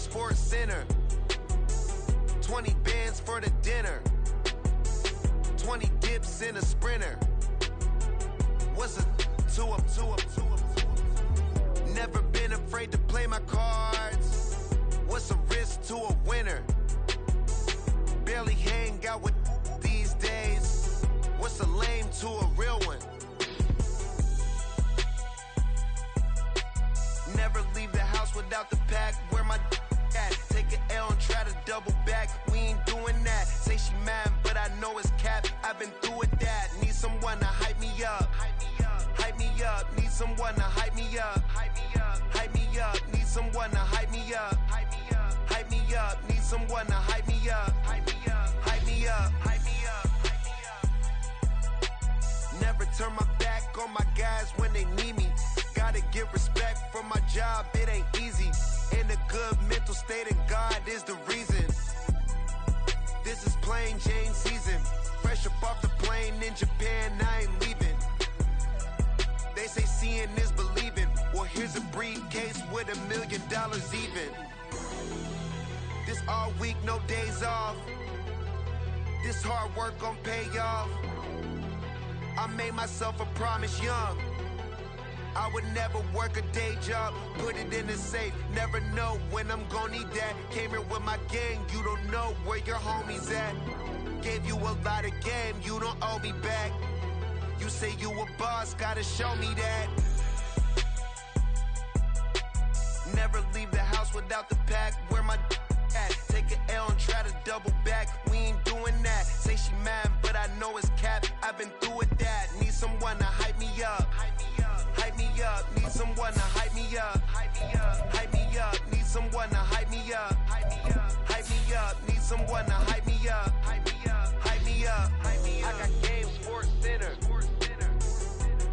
Sports Center. 20 bands for the dinner. 20 dips in a sprinter. What's a two up? Never been afraid to play my cards. What's a risk to a winner? Barely hang out with these days. What's a lame to a real one? Never leave the house without the pack. Where my at? Take an L and try to double back. We ain't doing that. Say she mad, but I know it's cap. I've been through with that. Need someone to hype me up. Hype me up. Need someone to hype me up. Hype me up. Need someone to hype me up. Hype me up. Need someone to hype me up. Hype me up. Never turn my back on my guys when they need me. Gotta give respect for my job, it ain't easy. In a good mental state, and God is the reason. This is plain Jane season. Fresh up off the plane in Japan, I ain't leaving. They say seeing is believing. Well, here's a briefcase with $1 million even. This all week, no days off. This hard work gon' pay off. I made myself a promise young. I would never work a day job, put it in the safe. Never know when I'm gonna need that. Came here with my gang, you don't know where your homies at. Gave you a lot of game, you don't owe me back. You say you a boss, gotta show me that. Never leave the house without the pack. Where my at? Take an L and try to double back. We ain't doing that. Say she mad, but I know it's cap. I've been through with that. Need someone to hype me up. Hype me up. Need someone to hype me up. Hype me up. Need someone to hype me up. Hype me up. Need someone to hype me up. Hype me up. I got game Sports Center.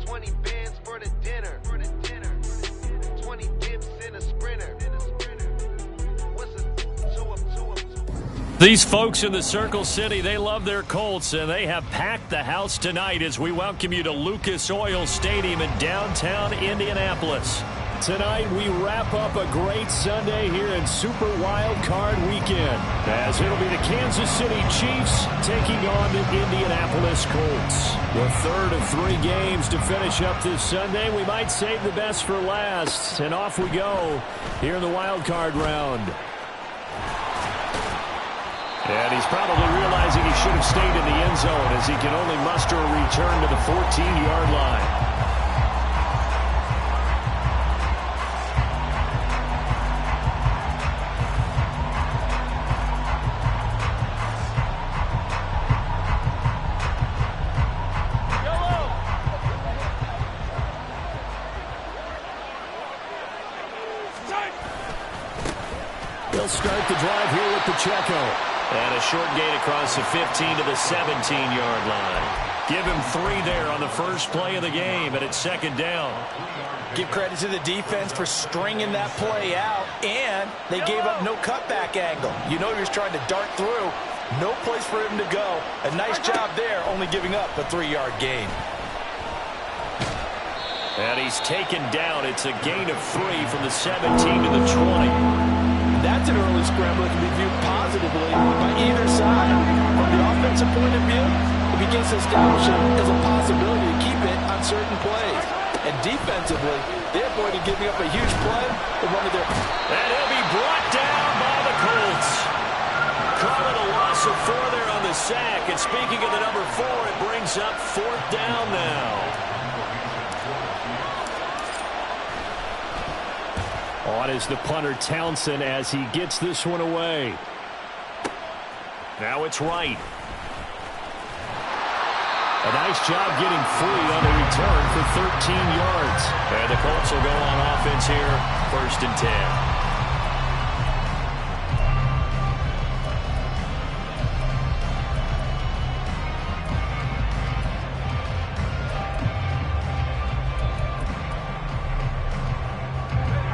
20 bands for the dinner. 20 dips in a sprinter. These folks in the Circle City, they love their Colts, and they have packed the house tonight as we welcome you to Lucas Oil Stadium in downtown Indianapolis. Tonight, we wrap up a great Sunday here in Super Wild Card Weekend, as it'll be the Kansas City Chiefs taking on the Indianapolis Colts. The third of 3 games to finish up this Sunday. We might save the best for last, and off we go here in the wild card round. And he's probably realizing he should have stayed in the end zone as he can only muster a return to the 14-yard line. They'll start the drive here with Pacheco. And a short gain across the 15 to the 17-yard line. Give him 3 there on the first play of the game, and it's second down. Give credit to the defense for stringing that play out, and they gave up no cutback angle. You know he was trying to dart through. No place for him to go. A nice job there, only giving up a 3-yard gain. And he's taken down. It's a gain of 3 from the 17 to the 20. That's an early scramble that can be viewed positively by either side. From the offensive point of view, it begins to establish it as a possibility to keep it on certain plays. And defensively, they avoided giving up a huge play with one of their... And he'll be brought down by the Colts. Call it a loss of 4 there on the sack. And speaking of the number 4, it brings up 4th down now. On is the punter Townsend as he gets this one away. Now it's Wright. A nice job getting free on the return for 13 yards. And the Colts will go on offense here, 1st and 10.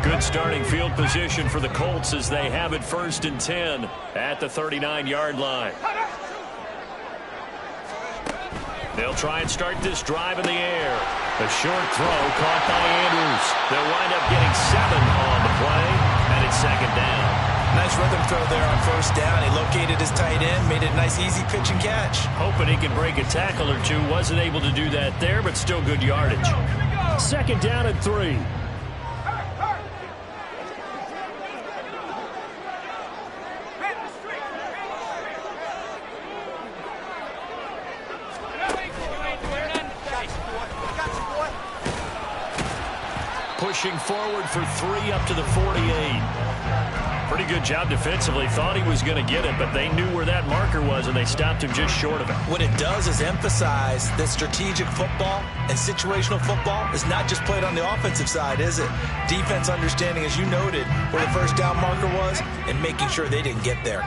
Good starting field position for the Colts as they have it 1st and 10 at the 39-yard line. They'll try and start this drive in the air. A short throw caught by Andrews. They'll wind up getting 7 on the play, and it's 2nd down. nice rhythm throw there on first down. He located his tight end, made it a nice, easy pitch and catch. Hoping he could break a tackle or two. Wasn't able to do that there, but still good yardage. Second down and 3. Pushing forward for 3 up to the 48. Pretty good job defensively. Thought he was going to get it, but they knew where that marker was, and they stopped him just short of it. What it does is emphasize that strategic football and situational football is not just played on the offensive side, is it? Defense understanding, as you noted, where the first down marker was and making sure they didn't get there.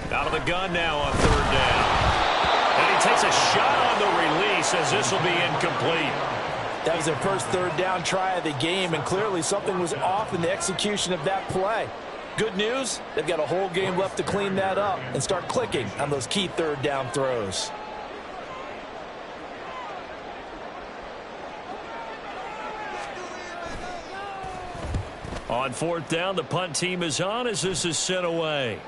Out of the gun now on third down. And he takes a shot on the release as this will be incomplete. That was their first third down try of the game, and clearly something was off in the execution of that play. Good news, they've got a whole game left to clean that up and start clicking on those key third down throws. On fourth down, the punt team is on as this is sent away.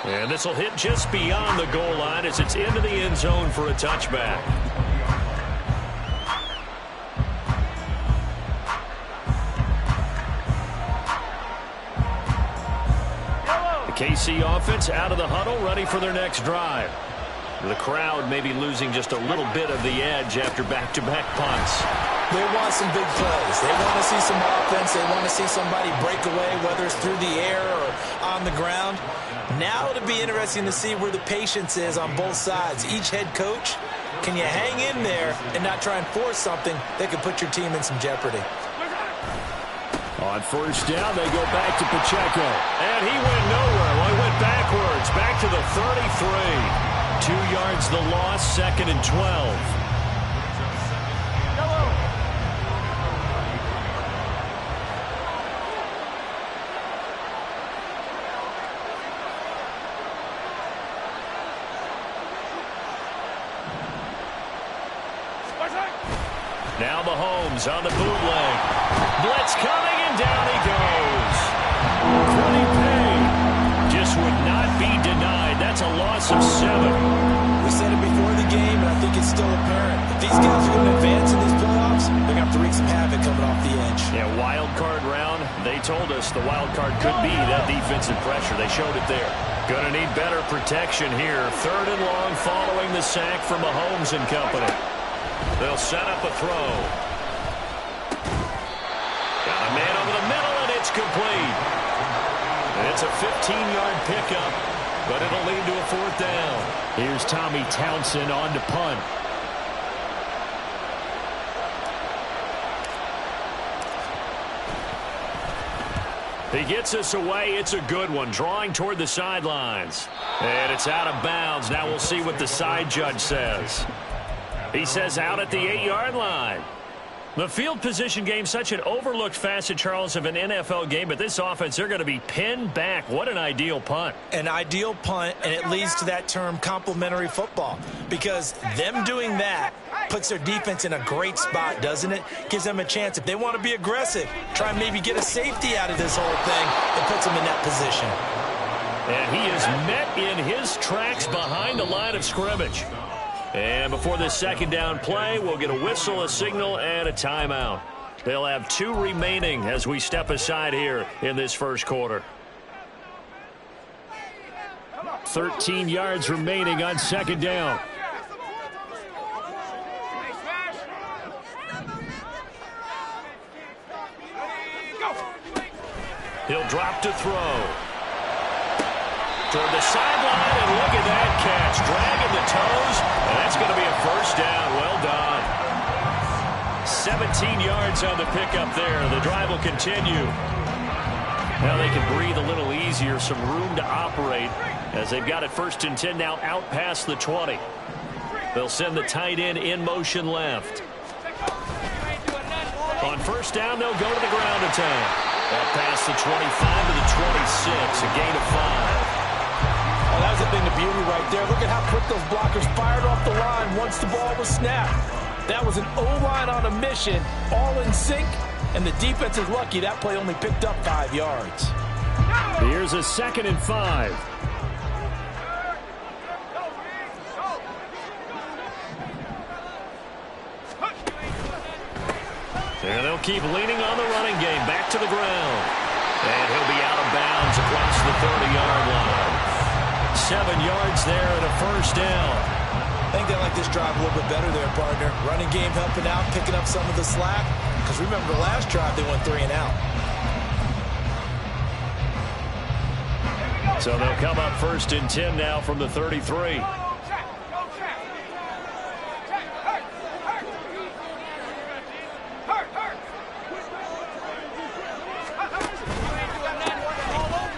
And this will hit just beyond the goal line as it's into the end zone for a touchback. The KC offense out of the huddle, ready for their next drive. The crowd may be losing just a little bit of the edge after back-to-back punts. They want some big plays. They want to see some offense. They want to see somebody break away, whether it's through the air or on the ground. Now it'll be interesting to see where the patience is on both sides. Each head coach, can you hang in there and not try and force something that could put your team in some jeopardy? On first down, they go back to Pacheco. And he went nowhere. Well, he went backwards, back to the 33. 2 yards the loss, 2nd and 12. Now Mahomes on the bootleg. Blitz coming, and down he goes. Pretty paid. Just would not be denied. That's a loss of 7. We said it before the game, and I think it's still apparent. If these guys are going to advance in these playoffs, they're going to have to wreak some havoc coming off the edge. Yeah, wild card round. They told us the wild card could be that defensive pressure. They showed it there. Going to need better protection here. 3rd and long following the sack from Mahomes and company. They'll set up a throw. Got a man over the middle, and it's complete. And it's a 15-yard pickup, but it'll lead to a 4th down. Here's Tommy Townsend on to punt. He gets us away. It's a good one, drawing toward the sidelines. And it's out of bounds. Now we'll see what the side judge says. He says out at the 8-yard line. The field position game, such an overlooked facet, Charles, of an NFL game, but this offense, they're going to be pinned back. What an ideal punt. An ideal punt, and it leads to that term complementary football, because them doing that puts their defense in a great spot, doesn't it? Gives them a chance. If they want to be aggressive, try and maybe get a safety out of this whole thing, it puts them in that position. And he is met in his tracks behind the line of scrimmage. And before this second down play, we'll get a whistle, a signal, and a timeout. They'll have 2 remaining as we step aside here in this first quarter. 13 yards remaining on second down. He'll drop to throw. Toward the sideline, and look at that catch. Dragging the toes, and that's going to be a first down. Well done. 17 yards on the pickup there. The drive will continue. Now they can breathe a little easier, some room to operate as they've got it 1st and 10 now out past the 20. They'll send the tight end in motion left. On first down, they'll go to the ground attack. That past the 25 to the 26, a gain of 5. Oh, that was a thing of beauty right there. Look at how quick those blockers fired off the line once the ball was snapped. That was an O-line on a mission, all in sync, and the defense is lucky that play only picked up 5 yards. Here's a 2nd and 5. And they'll keep leaning on the running game. Back to the ground. And he'll be out of bounds across the 30-yard line. 7 yards there and a first down. I think they like this drive a little bit better there, partner. Running game helping out, picking up some of the slack. Because remember, the last drive they went 3 and out. So they'll come up 1st and 10 now from the 33.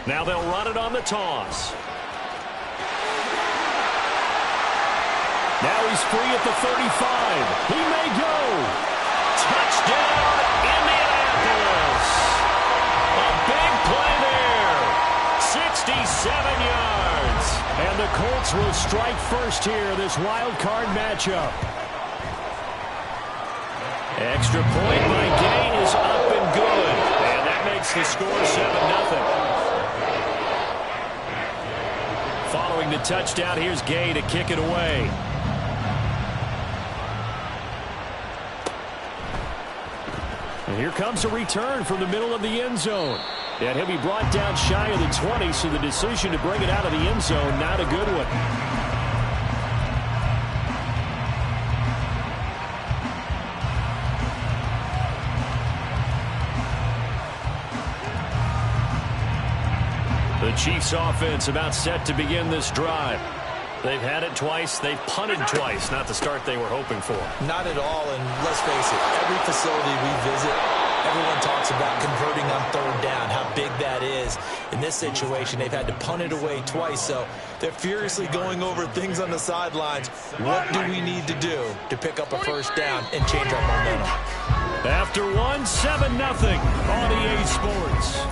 Now they'll run it on the toss. Now he's free at the 35. He may go. Touchdown, Indianapolis. A big play there. 67 yards. And the Colts will strike first here, this wild card matchup. Extra point by Gay is up and good. And that makes the score 7-0. Following the touchdown, here's Gay to kick it away. And here comes a return from the middle of the end zone. And he'll be brought down shy of the 20, so the decision to bring it out of the end zone, not a good one. The Chiefs offense about set to begin this drive. They've had it twice. They've punted twice. Not the start they were hoping for. Not at all, and let's face it, every facility we visit, everyone talks about converting on 3rd down, how big that is. In this situation, they've had to punt it away twice, so they're furiously going over things on the sidelines. What do we need to do to pick up a 1st down and change our momentum? After 7-0 on EA Sports.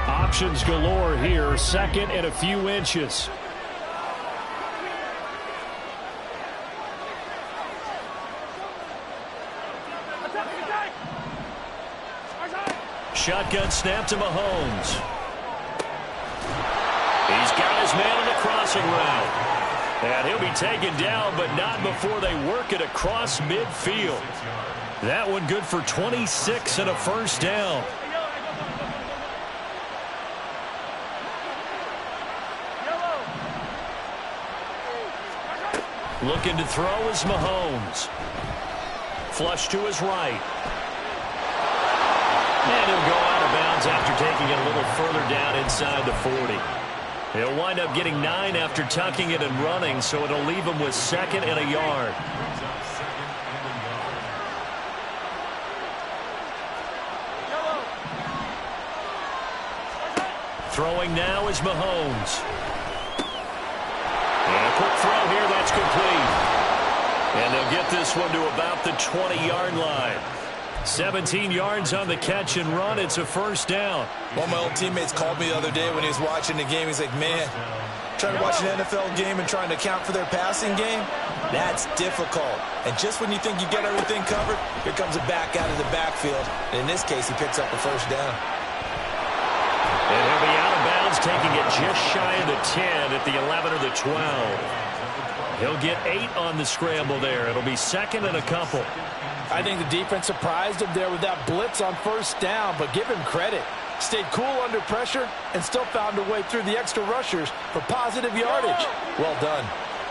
Options galore here. 2nd and a few inches. Shotgun snap to Mahomes. He's got his man on the crossing route. And he'll be taken down, but not before they work it across midfield. That one good for 26 and a first down. Looking to throw is Mahomes. Flush to his right. And he'll go out of bounds after taking it a little further down inside the 40. He'll wind up getting 9 after tucking it and running, so it'll leave him with 2nd and a yard. Throwing now is Mahomes. And a quick throw here, that's complete. And they'll get this one to about the 20-yard line. 17 yards on the catch and run. It's a first down. One of my old teammates called me the other day when he was watching the game. He's like, man, trying to watch an NFL game and trying to account for their passing game, that's difficult. And just when you think you get everything covered, here comes a back out of the backfield. And in this case, he picks up a first down. And he'll be out of bounds, taking it just shy of the 10 at the 11 or the 12. He'll get 8 on the scramble there. It'll be 2nd and a couple. I think the defense surprised him there with that blitz on first down, but give him credit. Stayed cool under pressure and still found a way through the extra rushers for positive yardage. Well done.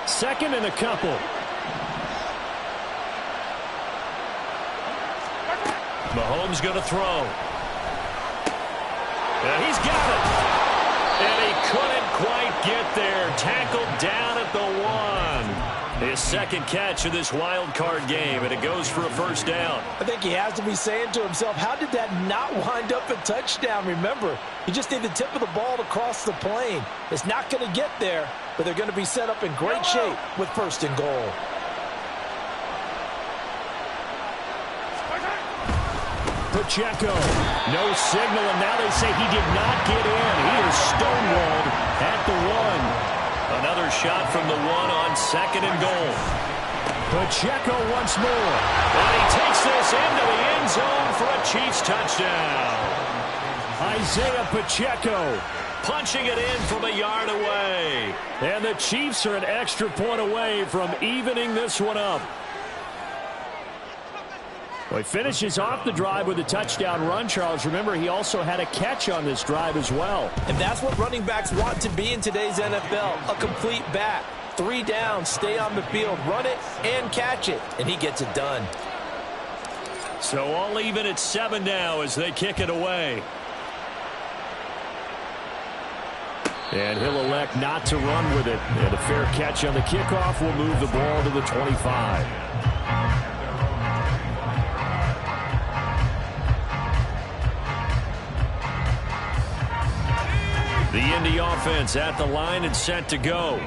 2nd and a couple. Mahomes going to throw. And he's got it. And he couldn't quite get there. Tackled down at the 1. His second catch of this wild card game, and it goes for a first down. I think he has to be saying to himself, how did that not wind up a touchdown? Remember, you just need the tip of the ball to cross the plane. It's not going to get there, but they're going to be set up in great shape with first and goal. Pacheco, no signal, and now they say he did not get in. He is stonewalled at the 1. Another shot from the 1 on second and goal. Pacheco once more. And he takes this into the end zone for a Chiefs touchdown. Isaiah Pacheco punching it in from a yard away. And the Chiefs are an extra point away from evening this one up. Well, he finishes off the drive with a touchdown run, Charles. Remember, he also had a catch on this drive as well. And that's what running backs want to be in today's NFL, a complete back. 3 down, stay on the field, run it, and catch it. And he gets it done. So all even at 7 now as they kick it away. And he'll elect not to run with it. And a fair catch on the kickoff will move the ball to the 25. The Indy offense at the line and set to go.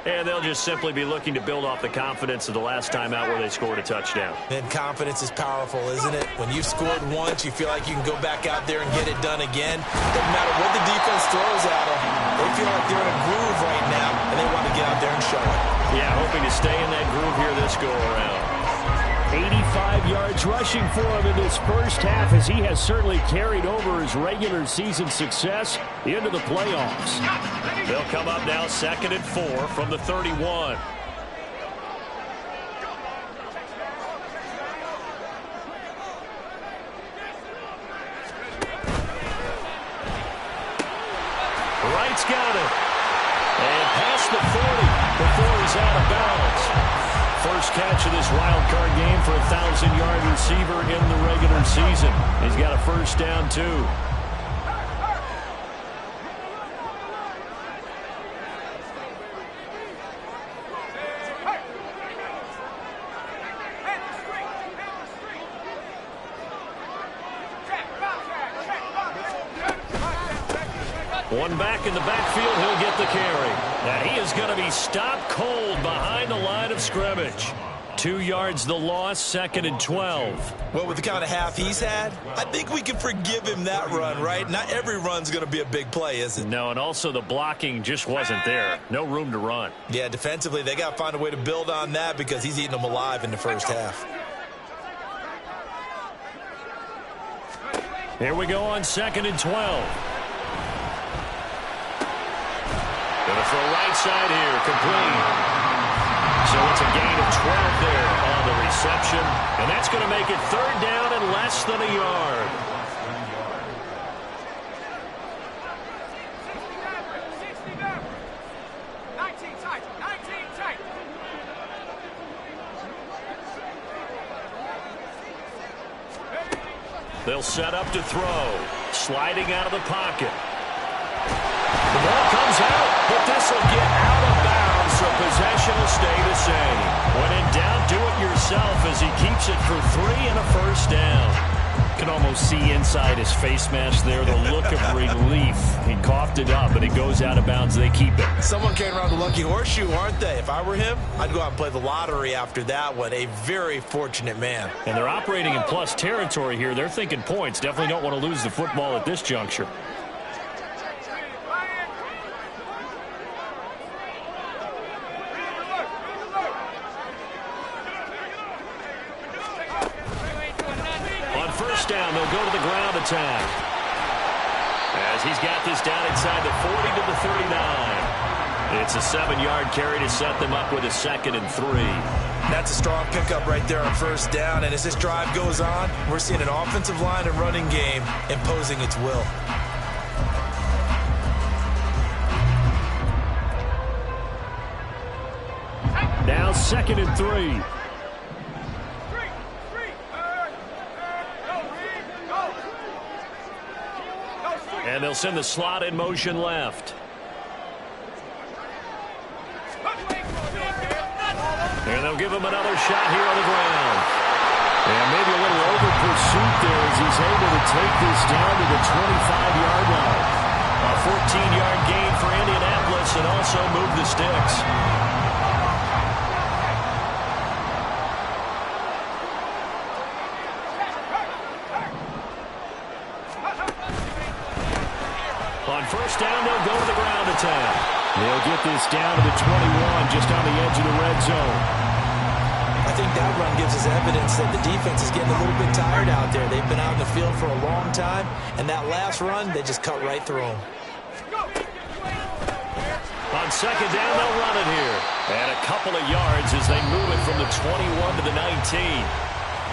And they'll just simply be looking to build off the confidence of the last time out where they scored a touchdown. And confidence is powerful, isn't it? When you've scored once, you feel like you can go back out there and get it done again. Doesn't matter what the defense throws at them. They feel like they're in a groove right now, and they want to get out there and show it. Yeah, hoping to stay in that groove here this go-around. 85 yards rushing for him in this first half as he has certainly carried over his regular season success into the playoffs. They'll come up now 2nd and 4 from the 31. Wright's got it. And past the 40 before he's out of bounds. First catch of this wild card game for a 1,000-yard receiver in the regular season. He's got a first down, too. One back in the backfield, he'll get the carry. Now he is going to be stopped cold behind the line of scrimmage. 2 yards the loss, 2nd and 12. Well, with the kind of half he's had, I think we can forgive him that run, right? Not every run's going to be a big play, is it? No, and also the blocking just wasn't there. No room to run. Yeah, defensively, they got to find a way to build on that because he's eating them alive in the first half. Here we go on 2nd and 12. Going to throw right side here, complete. So it's a gain of 12 there on the reception. And that's going to make it 3rd down and less than a yard. They'll set up to throw. Sliding out of the pocket. The ball comes out, but this will get out of bounds, so possession will stay the same. When in doubt, do it yourself as he keeps it for 3 and a first down. You can almost see inside his face mask there the look of relief. He coughed it up, but it goes out of bounds. They keep it. Someone came around the lucky horseshoe, aren't they? If I were him, I'd go out and play the lottery after that one. A very fortunate man. And they're operating in plus territory here. They're thinking points. Definitely don't want to lose the football at this juncture. Down, they'll go to the ground attack. As he's got this down inside the 40 to the 39. It's a 7-yard carry to set them up with a 2nd and 3. That's a strong pickup right there on first down. And as this drive goes on, we're seeing an offensive line and running game imposing its will. Now 2nd and 3. And they'll send the slot in motion left. And they'll give him another shot here on the ground. And maybe a little over-pursuit there as he's able to take this down to the 25-yard line. A 14-yard gain for Indianapolis and also move the sticks. On first down, they'll go to the ground attack. They'll get this down to the 21, just on the edge of the red zone. I think that run gives us evidence that the defense is getting a little bit tired out there. They've been out in the field for a long time, and that last run, they just cut right through them. On second down, they'll run it here. And a couple of yards as they move it from the 21 to the 19.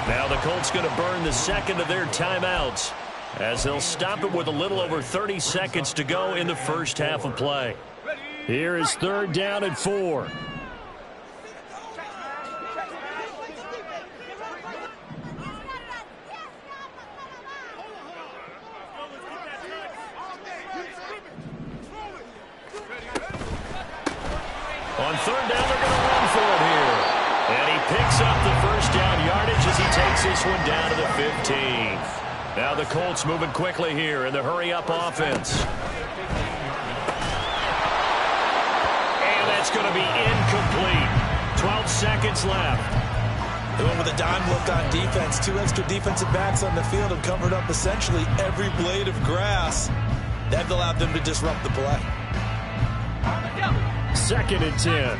Now the Colts going to burn the second of their timeouts as they'll stop it with a little over 30 seconds to go in the first half of play. Here is third down and 4. On third down, they're going to run for it here. And he picks up the first down yardage as he takes this one down to the 15. Now the Colts moving quickly here in the hurry-up offense. And that's going to be incomplete. 12 seconds left. They went with a dime look on defense. 2 extra defensive backs on the field and covered up essentially every blade of grass. That allowed them to disrupt the play. Second and 10.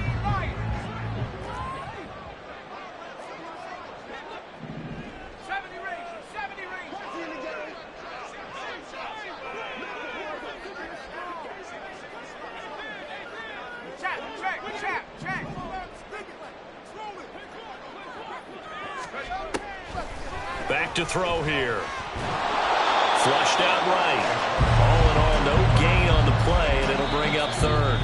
Back to throw here. Flushed out right. All in all, no gain on the play, and it'll bring up third.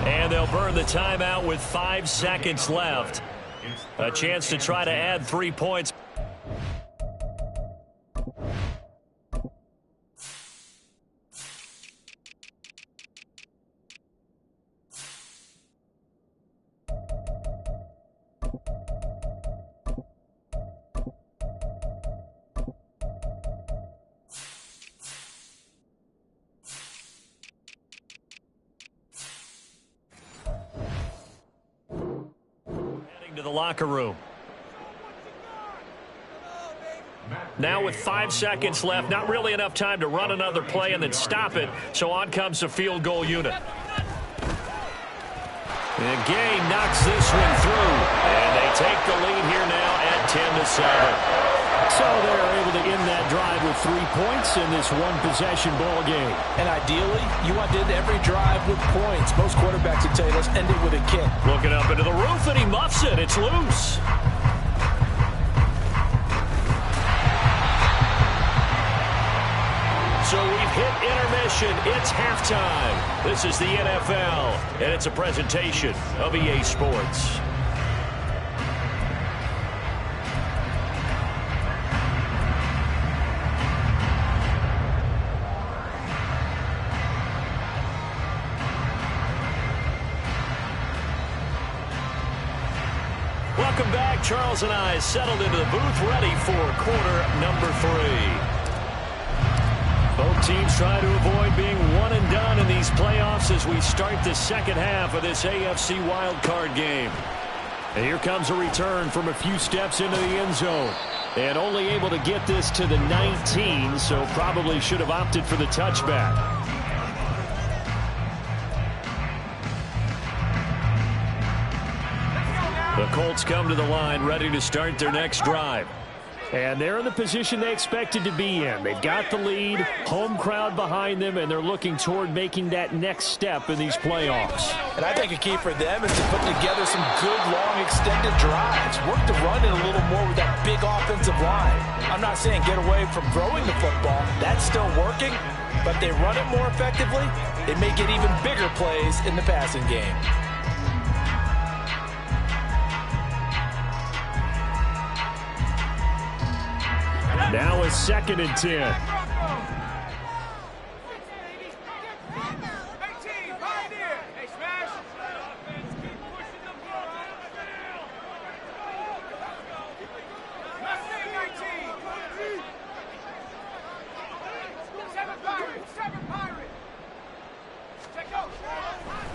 And they'll burn the timeout with 5 seconds left. A chance to try to add 3 points. To the locker room. Now with 5 seconds left, not really enough time to run another play and then stop it, so on comes the field goal unit. And Gay knocks this one through, and they take the lead here now at 10-7. So they're able to end that drive with 3 points in this one-possession ball game. And ideally, you want to end every drive with points. Most quarterbacks would tell you, let's end it with a kick. Looking up into the roof, and he muffs it. It's loose. So we've hit intermission. It's halftime. This is the NFL, and it's a presentation of EA Sports. Welcome back. Charles and I settled into the booth, ready for quarter number 3. Both teams try to avoid being one and done in these playoffs as we start the second half of this AFC wildcard game. And here comes a return from a few steps into the end zone. And only able to get this to the 19, so probably should have opted for the touchback. The Colts come to the line ready to start their next drive. And they're in the position they expected to be in. They've got the lead, home crowd behind them, and they're looking toward making that next step in these playoffs. And I think a key for them is to put together some good, long, extended drives. Work the run in a little more with that big offensive line. I'm not saying get away from throwing the football. That's still working. But they run it more effectively, they may get even bigger plays in the passing game. Now it's 2nd and 10.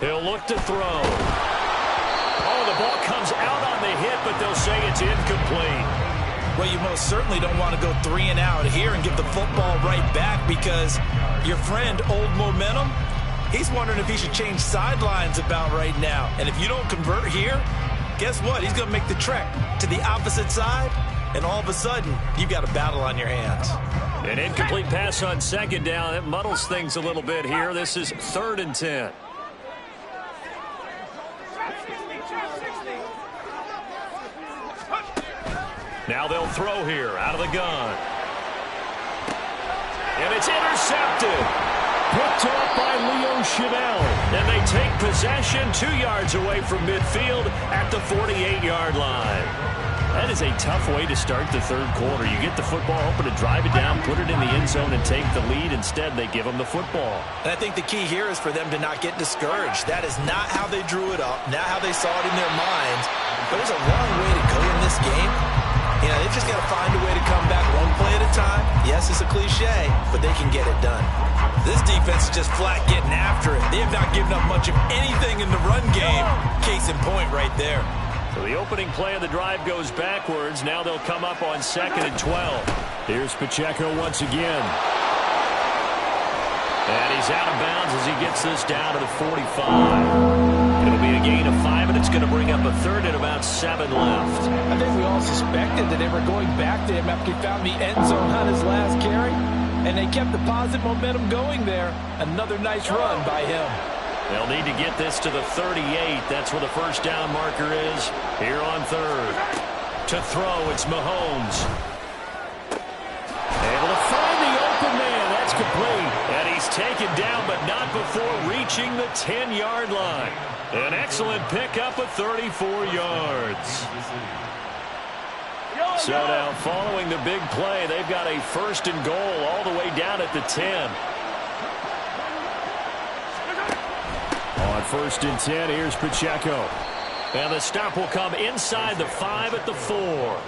He'll look to throw. Oh, the ball comes out on the hit, but they'll say it's incomplete. Well, you most certainly don't want to go 3 and out here and give the football right back, because your friend, Old Momentum, he's wondering if he should change sidelines about right now. And if you don't convert here, guess what? He's going to make the trek to the opposite side, and all of a sudden, you've got a battle on your hands. An incomplete pass on second down. It muddles things a little bit here. This is 3rd and 10. Now they'll throw here out of the gun. And it's intercepted. Picked up by Leo Chanel. And they take possession 2 yards away from midfield at the 48-yard line. That is a tough way to start the 3rd quarter. You get the football open to drive it down, put it in the end zone, and take the lead. Instead, they give them the football. And I think the key here is for them to not get discouraged. That is not how they drew it up, not how they saw it in their minds. But there's a long way to go in this game. You know, they've just got to find a way to come back one play at a time. Yes, it's a cliche, but they can get it done. This defense is just flat getting after it. They have not given up much of anything in the run game. Case in point right there. So the opening play of the drive goes backwards. Now they'll come up on 2nd and 12. Here's Pacheco once again. And he's out of bounds as he gets this down to the 45. It'll be a gain of 5, and it's going to bring up a 3rd and about 7 left. I think we all suspected that they were going back to him after he found the end zone on his last carry, and they kept the positive momentum going there. Another nice run by him. They'll need to get this to the 38. That's where the first down marker is here on 3rd. To throw, it's Mahomes. Able to find the open man. That's complete. And he's taken down, but not before reaching the 10-yard line. An excellent pickup of 34 yards. So now, following the big play, they've got a 1st and goal all the way down at the 10. On 1st and 10, here's Pacheco. And the stop will come inside the 5 at the 4.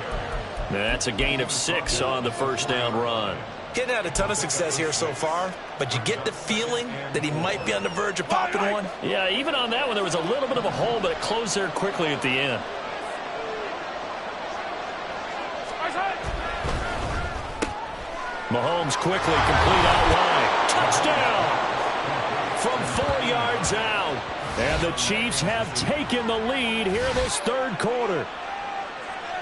That's a gain of 6 on the first down run. Getting had a ton of success here so far, but you get the feeling that he might be on the verge of popping one. Yeah, even on that one, there was a little bit of a hole, but it closed there quickly at the end. Mahomes quickly complete out wide. Touchdown! From 4 yards out. And the Chiefs have taken the lead here in this 3rd quarter.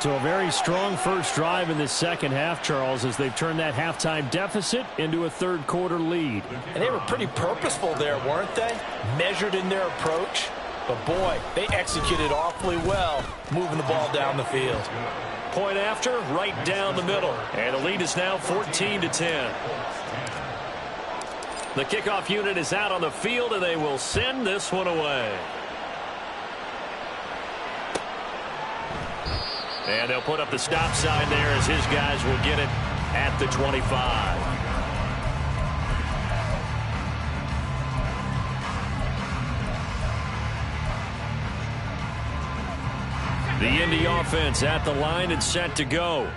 So a very strong first drive in this second half, Charles, as they've turned that halftime deficit into a 3rd quarter lead. And they were pretty purposeful there, weren't they? Measured in their approach. But boy, they executed awfully well, moving the ball down the field. Point after, right down the middle. And the lead is now 14-10. The kickoff unit is out on the field, and they will send this one away. And they'll put up the stop sign there as his guys will get it at the 25. The Indy offense at the line and set to go.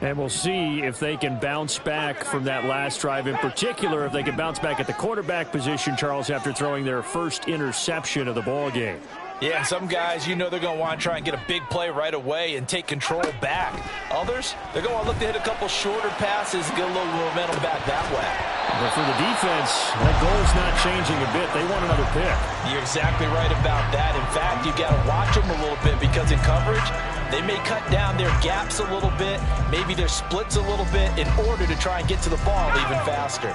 And we'll see if they can bounce back from that last drive, in particular if they can bounce back at the quarterback position, Charles, after throwing their first interception of the ball game. Yeah, and some guys, you know they're going to want to try and get a big play right away and take control back. Others, they're going to look to hit a couple shorter passes and get a little momentum back that way. But for the defense, that goal is not changing a bit. They want another pick. You're exactly right about that. In fact, you've got to watch them a little bit because in coverage, they may cut down their gaps a little bit, maybe their splits a little bit in order to try and get to the ball even faster.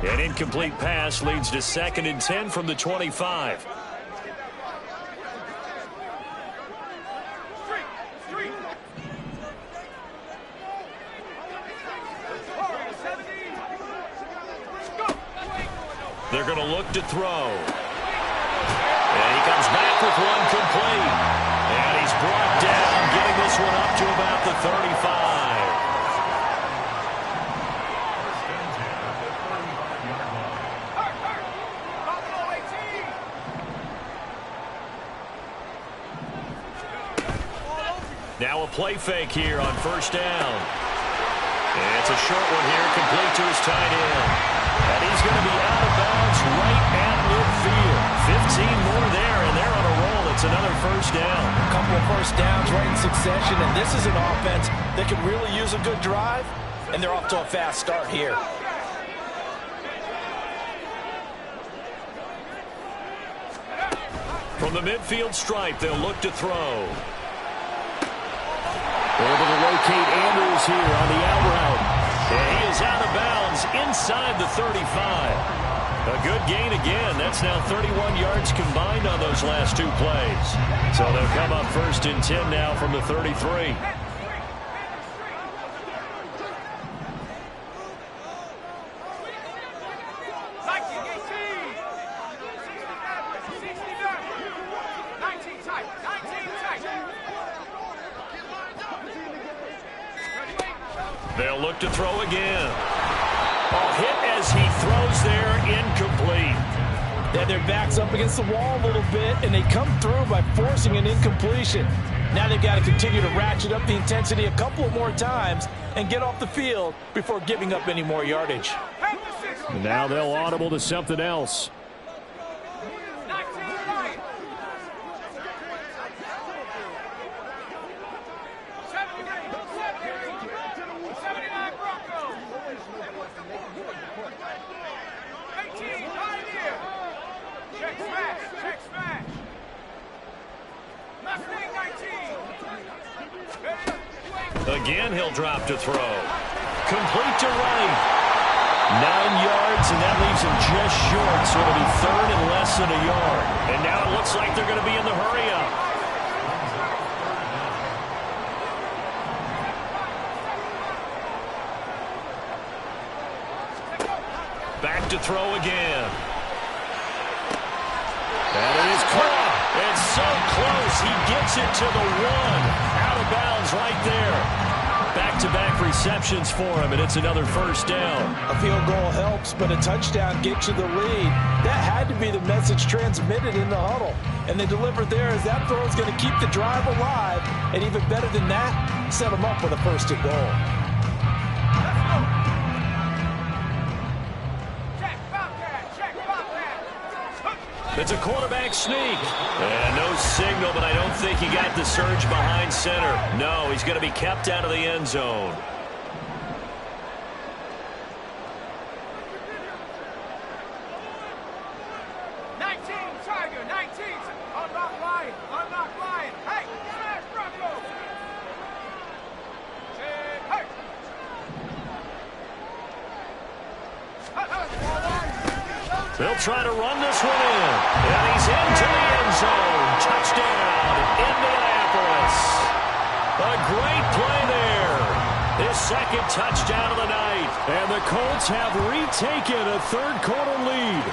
An incomplete pass leads to 2nd and 10 from the 25. They're going to look to throw. And he comes back with one complete. And he's brought down, getting this one up to about the 35. Now a play fake here on first down. And it's a short one here, complete to his tight end. And he's going to be out of bounds right at midfield. 15 more succession, and this is an offense that could really use a good drive, and they're off to a fast start here. From the midfield stripe, they'll look to throw. Able to locate Andrews here on the out route. And he is out of bounds inside the 35. A good gain again. That's now 31 yards combined on those last two plays. So they'll come up 1st and 10 now from the 33. They'll look to throw again. Hit as he throws there, incomplete. Yeah, their back's up against the wall a little bit, and they come through by forcing an incompletion. Now they've got to continue to ratchet up the intensity a couple of more times and get off the field before giving up any more yardage. And now they'll audible to something else. Again, he'll drop to throw. Complete to right. 9 yards, and that leaves him just short, so it'll be 3rd and less than a yard. And now it looks like they're going to be in the hurry-up. Back to throw again. And it is caught. It's so close. He gets it to the 1. Out of bounds right there. Back-to-back receptions for him, and it's another 1st down. A field goal helps, but a touchdown gets you the lead. That had to be the message transmitted in the huddle. And they delivered there as that throw is going to keep the drive alive. And even better than that, set them up with a 1st and goal. It's a quarterback sneak. And no signal, but I don't think he got the surge behind center. No, he's going to be kept out of the end zone. They'll try to run this one in. And he's into the end zone. Touchdown, Indianapolis. A great play there. His 2nd touchdown of the night. And the Colts have retaken a 3rd quarter lead.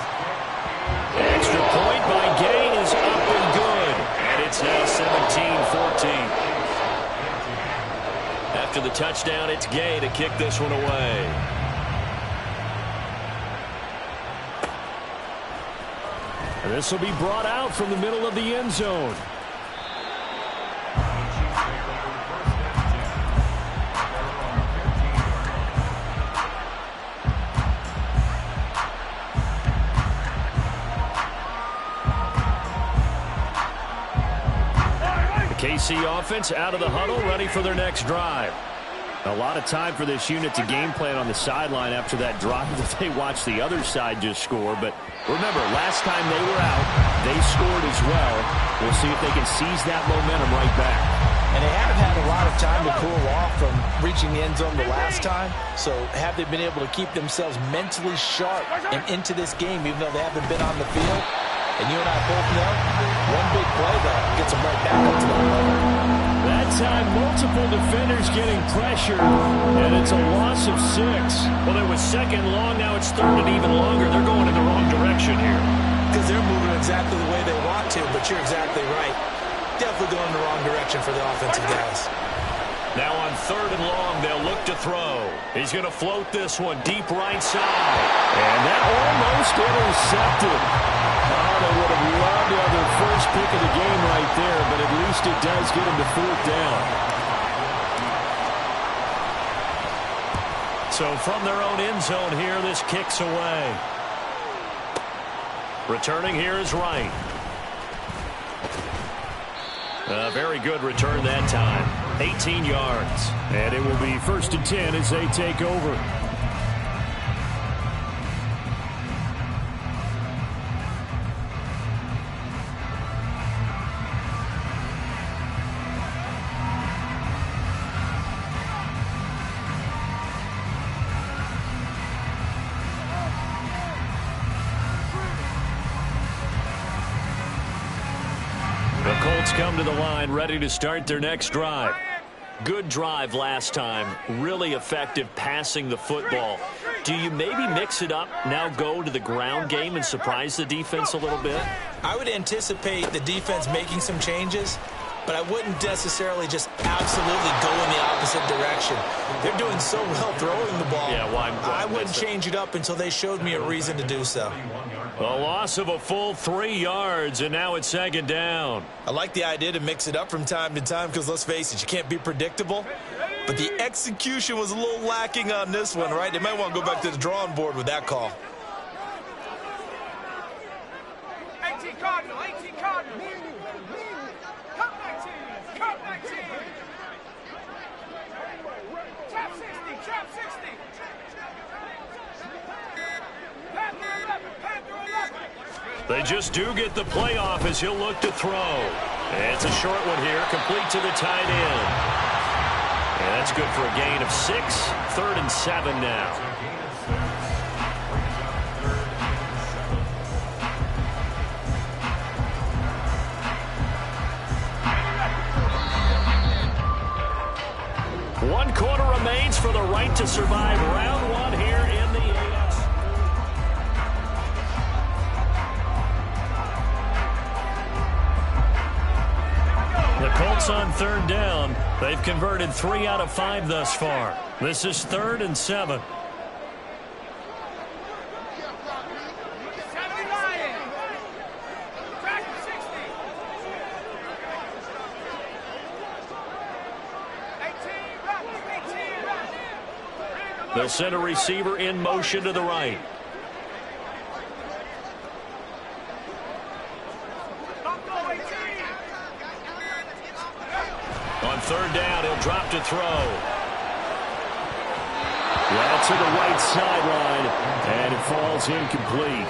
Extra point by Gay is up and good. And it's now 17-14. After the touchdown, it's Gay to kick this one away. This will be brought out from the middle of the end zone. The KC offense out of the huddle, ready for their next drive. A lot of time for this unit to game plan on the sideline after that drive that they watched the other side just score. But remember, last time they were out, they scored as well. We'll see if they can seize that momentum right back. And they haven't had a lot of time to cool off from reaching the end zone the last time. So have they been able to keep themselves mentally sharp and into this game, even though they haven't been on the field? And you and I both know, one big play, though, gets them right back up to that level. That time, multiple defenders getting pressured, and it's a loss of 6. Well, it was 2nd long, now it's 3rd and even longer. They're going in the wrong direction here. Because they're moving exactly the way they want to, but you're exactly right. Definitely going in the wrong direction for the offensive guys. Now on 3rd and long, they'll look to throw. He's going to float this one deep right side. And that almost intercepted. Oh, they would have loved to have their first pick of the game right there, but at least it does get them to 4th down. So from their own end zone here, this kicks away. Returning here is Wright. A very good return that time. 18 yards. And it will be 1st and 10 as they take over. Come to the line, ready to start their next drive. Good drive last time. Really effective passing the football. Do you maybe mix it up, now go to the ground game and surprise the defense a little bit? I would anticipate the defense making some changes, but I wouldn't necessarily just absolutely go in the opposite direction. They're doing so well throwing the ball. Yeah, why I wouldn't change it up until they showed me a reason to do so. A loss of a full 3 yards, and now it's 2nd down. I like the idea to mix it up from time to time because, let's face it, you can't be predictable. But the execution was a little lacking on this one, right? They might want to go back to the drawing board with that call. 18 Cardinal, 18 Cardinal. Come 19, come 19. Trap 60, trap 60. Panther 11, Panther 11. They just do get the playoff as he'll look to throw. It's a short one here, complete to the tight end. And that's good for a gain of 6, 3rd and 7 now. One quarter remains for the right to survive round one here in the AFC. The Colts on 3rd down. They've converted 3 out of 5 thus far. This is 3rd and 7. They'll send a receiver in motion to the right. On 3rd down, he'll drop to throw. Well, to the right sideline, and it falls incomplete.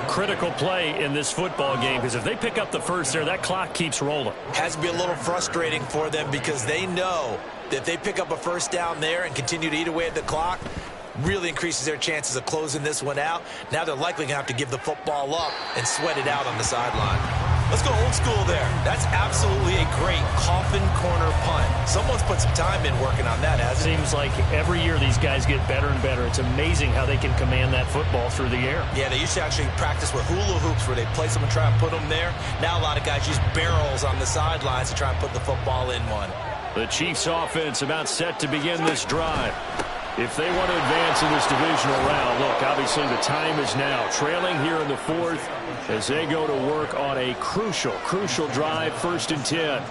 Critical play in this football game, because if they pick up the first there, that clock keeps rolling. Has to be a little frustrating for them because they know that if they pick up a first down there and continue to eat away at the clock, really increases their chances of closing this one out. Now they're likely going to have to give the football up and sweat it out on the sideline. Let's go old school there. That's absolutely a great coffin corner punt. Someone's put some time in working on that, hasn't it? Seems like every year these guys get better and better. It's amazing how they can command that football through the air. Yeah, they used to actually practice with hula hoops where they place them and try and put them there. Now a lot of guys use barrels on the sidelines to try and put the football in one. The Chiefs offense about set to begin this drive. If they want to advance in this divisional round, look, obviously the time is now. Trailing here in the 4th as they go to work on a crucial drive, 1st and 10.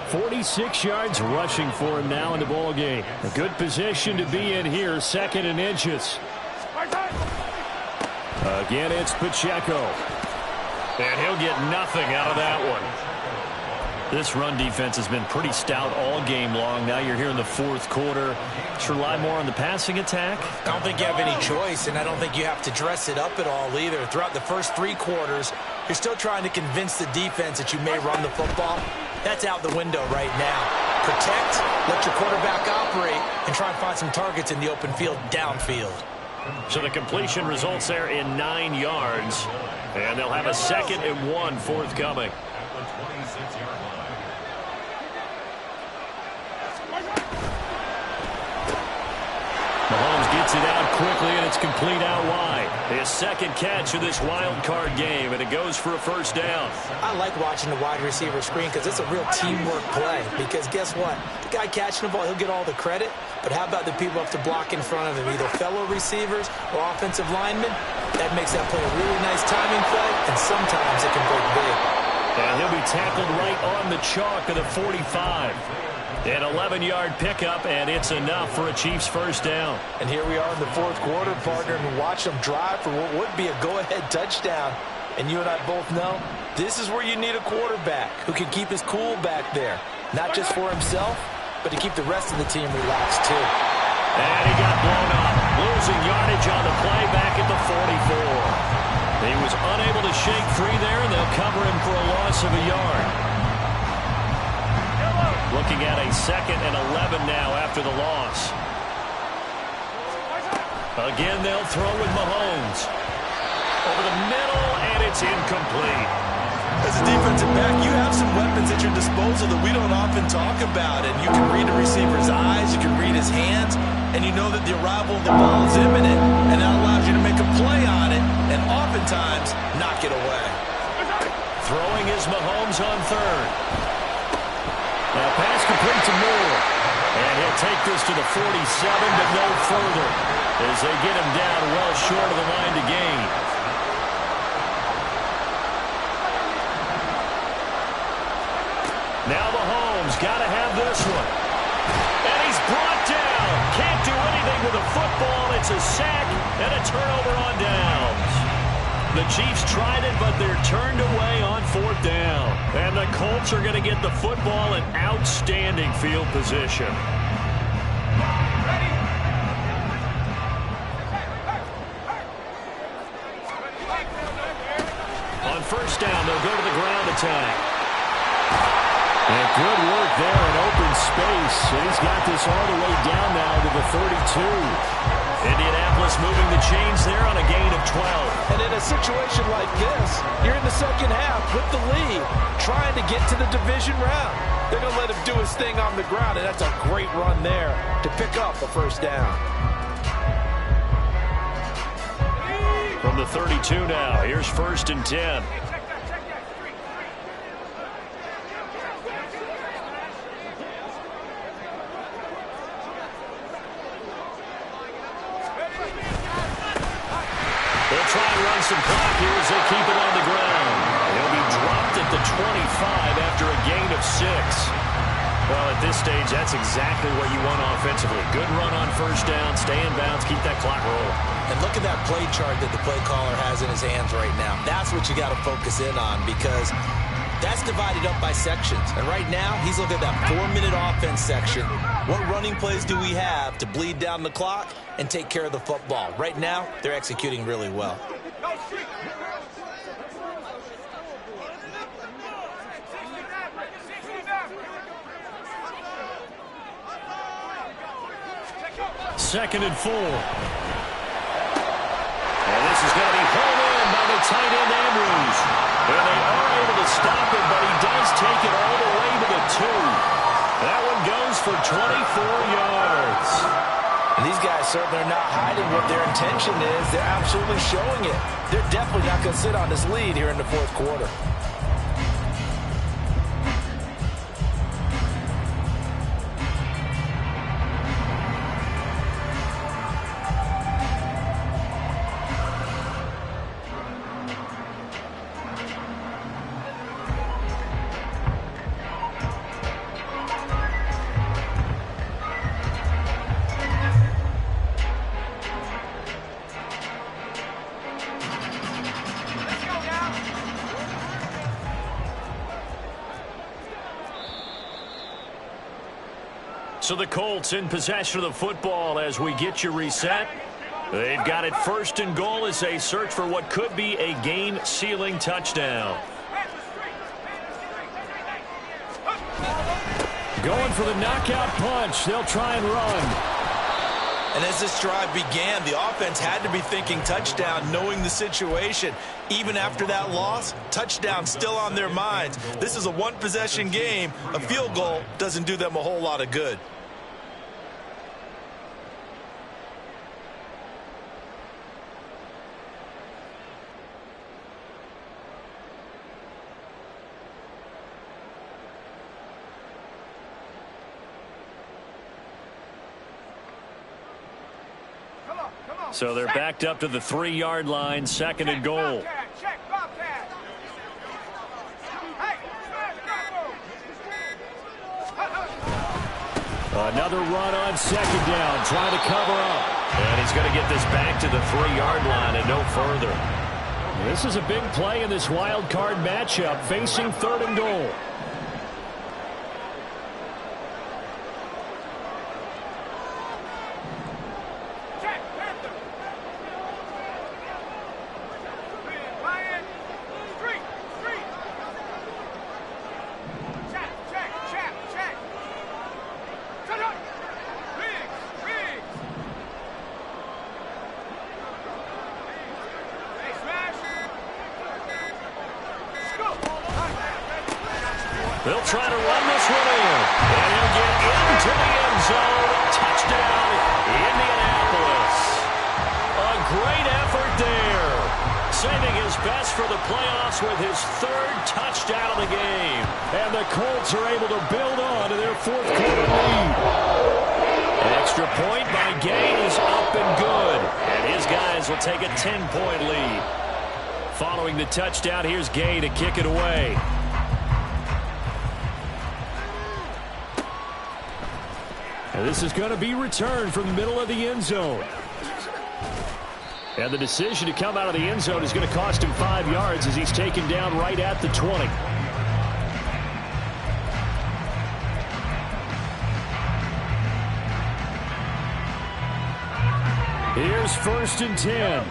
46 yards rushing for him now in the ball game. A good position to be in here, 2nd and inches. Again, it's Pacheco. And he'll get nothing out of that one. This run defense has been pretty stout all game long. Now you're here in the 4th quarter. Should rely more on the passing attack? I don't think you have any choice, and I don't think you have to dress it up at all either. Throughout the first 3 quarters, you're still trying to convince the defense that you may run the football. That's out the window right now. Protect, let your quarterback operate, and try and find some targets in the open field downfield. So the completion results there in 9 yards, and they'll have a 2nd and 1 forthcoming. Mahomes gets it out quickly, and it's complete out wide. His 2nd catch of this wild card game, and it goes for a 1st down. I like watching the wide receiver screen because it's a real teamwork play. Because guess what? The guy catching the ball, he'll get all the credit. But how about the people have to block in front of him, either fellow receivers or offensive linemen? That makes that play a really nice timing play, and sometimes it can break big. And he'll be tackled right on the chalk of the 45. An 11-yard pickup, and it's enough for a Chiefs 1st down. And here we are in the 4th quarter, partner, and watch them drive for what would be a go-ahead touchdown. And you and I both know this is where you need a quarterback who can keep his cool back there. Not just for himself, but to keep the rest of the team relaxed too. And he got blown up. Losing yardage on the play back at the 44. He was unable to shake free there, and they'll cover him for a loss of a yard. Looking at a 2nd and 11 now after the loss. Again, they'll throw with Mahomes. Over the middle, and it's incomplete. As a defensive back, you have some weapons at your disposal that we don't often talk about. And you can read the receiver's eyes, you can read his hands, and you know that the arrival of the ball is imminent, and that allows you to make a play on it, and oftentimes knock it away. Throwing is Mahomes on 3rd. Now pass complete to Moore. And he'll take this to the 47, but no further, as they get him down well short of the line to gain. Now Mahomes got to have this one. And he's brought down. Can't do anything with the football. It's a sack and a turnover on downs. The Chiefs tried it, but they're turned away on 4th down. And the Colts are going to get the football in outstanding field position. On 1st down, they'll go to the ground attack. And good work there in open space. And he's got this all the way down now to the 32. Indianapolis moving the chains there on a gain of 12. And in a situation like this, you're in the 2nd half with the lead, trying to get to the division round. They're going to let him do his thing on the ground, and that's a great run there to pick up the 1st down. From the 32 now, here's 1st and 10. Try and run some clock here as they keep it on the ground. He'll be dropped at the 25 after a gain of 6. Well, at this stage, that's exactly what you want offensively. Good run on 1st down, stay in bounds, keep that clock rolling. And look at that play chart that the play caller has in his hands right now. That's what you got to focus in on, because that's divided up by sections. And right now, he's looking at that 4-minute offense section. What running plays do we have to bleed down the clock and take care of the football? Right now, they're executing really well. Second and 4. And this is going to be pulled in by the tight end Andrews. And they are able to stop it, but he does take it all the way to the 2. That one goes for 24 yards. And these guys certainly are not hiding what their intention is. They're absolutely showing it. They're definitely not going to sit on this lead here in the 4th quarter. So the Colts in possession of the football as we get you reset. They've got it 1st and goal as they search for what could be a game-sealing touchdown. Going for the knockout punch. They'll try and run. And as this drive began, the offense had to be thinking touchdown, knowing the situation. Even after that loss, touchdown still on their minds. This is a one-possession game. A field goal doesn't do them a whole lot of good. So they're backed up to the 3-yard line, 2nd and goal. Another run on 2nd down, trying to cover up. And he's going to get this back to the 3-yard line and no further. This is a big play in this wild card matchup, facing 3rd and goal. They'll try to run this one in. And he'll get into the end zone. Touchdown, Indianapolis. A great effort there. Saving his best for the playoffs with his 3rd touchdown of the game. And the Colts are able to build on to their 4th quarter lead. An extra point by Gay is up and good. And his guys will take a 10-point lead. Following the touchdown, here's Gay to kick it away. And this is going to be returned from the middle of the end zone. And the decision to come out of the end zone is going to cost him 5 yards as he's taken down right at the 20. Here's 1st and 10.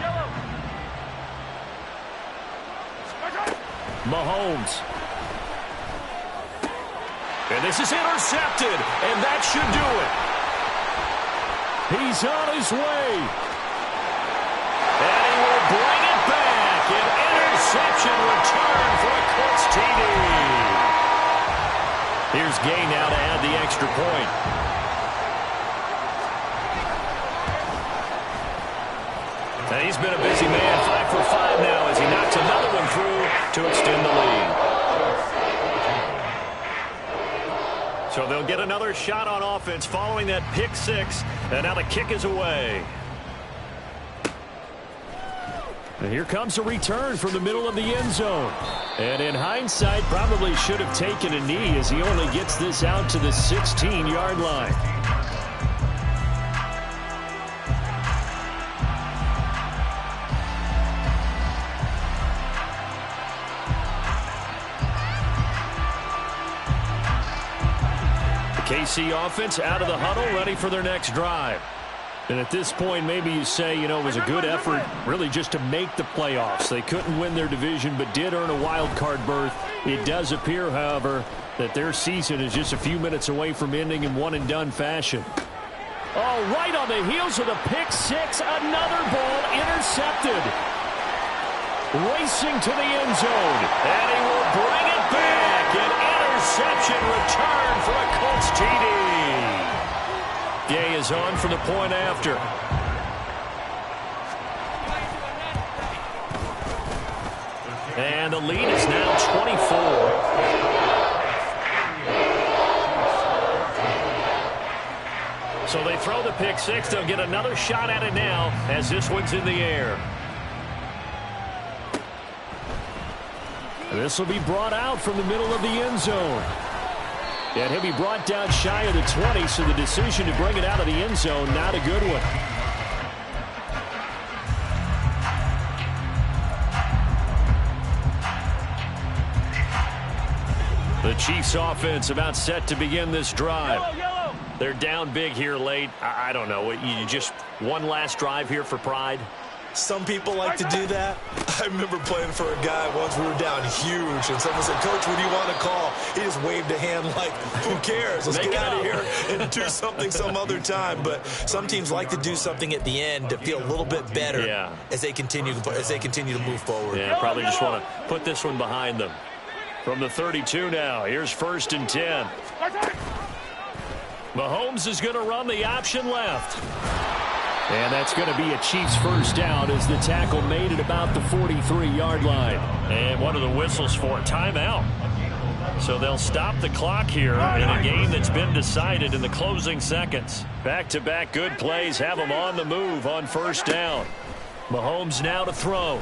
Mahomes. And this is intercepted, and that should do it. He's on his way. And he will bring it back. An interception return for a Colts TD. Here's Gay now to add the extra point. And he's been a busy man, 5 for 5 now as he knocks another one through to extend the lead. So they'll get another shot on offense following that pick 6. And now the kick is away. And here comes a return from the middle of the end zone. And in hindsight, probably should have taken a knee as he only gets this out to the 16-yard line. KC offense out of the huddle, ready for their next drive. And at this point, maybe you say, you know, it was a good effort really just to make the playoffs. They couldn't win their division, but did earn a wild card berth. It does appear, however, that their season is just a few minutes away from ending in one-and-done fashion. Oh, right on the heels of the pick 6, another ball intercepted. Racing to the end zone, and he will bring it back. An interception return for a Colts TD. Gay is on for the point after. And the lead is now 24. So they throw the pick 6. They'll get another shot at it now as this one's in the air. This will be brought out from the middle of the end zone. And he'll be brought down shy of the 20, so the decision to bring it out of the end zone, not a good one. The Chiefs offense about set to begin this drive. They're down big here late. I don't know. You just one last drive here for pride? Some people like to do that. I remember playing for a guy once. We were down huge, and someone said, "Coach, what do you want to call?" He just waved a hand like, "Who cares? Let's get out of here and do something some other time." But some teams like to do something at the end to feel a little bit better as they continue to move forward. Yeah, probably just want to put this one behind them. From the 32 now, here's 1st and 10. Mahomes is going to run the option left. And that's going to be a Chiefs first down as the tackle made at about the 43-yard line. And what are the whistles for? Timeout. So they'll stop the clock here in a game that's been decided in the closing seconds. Back-to-back good plays have them on the move on 1st down. Mahomes now to throw.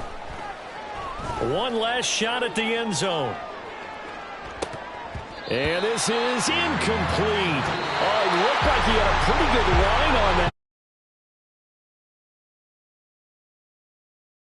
One last shot at the end zone. And this is incomplete. Oh, it looked like he had a pretty good line on that.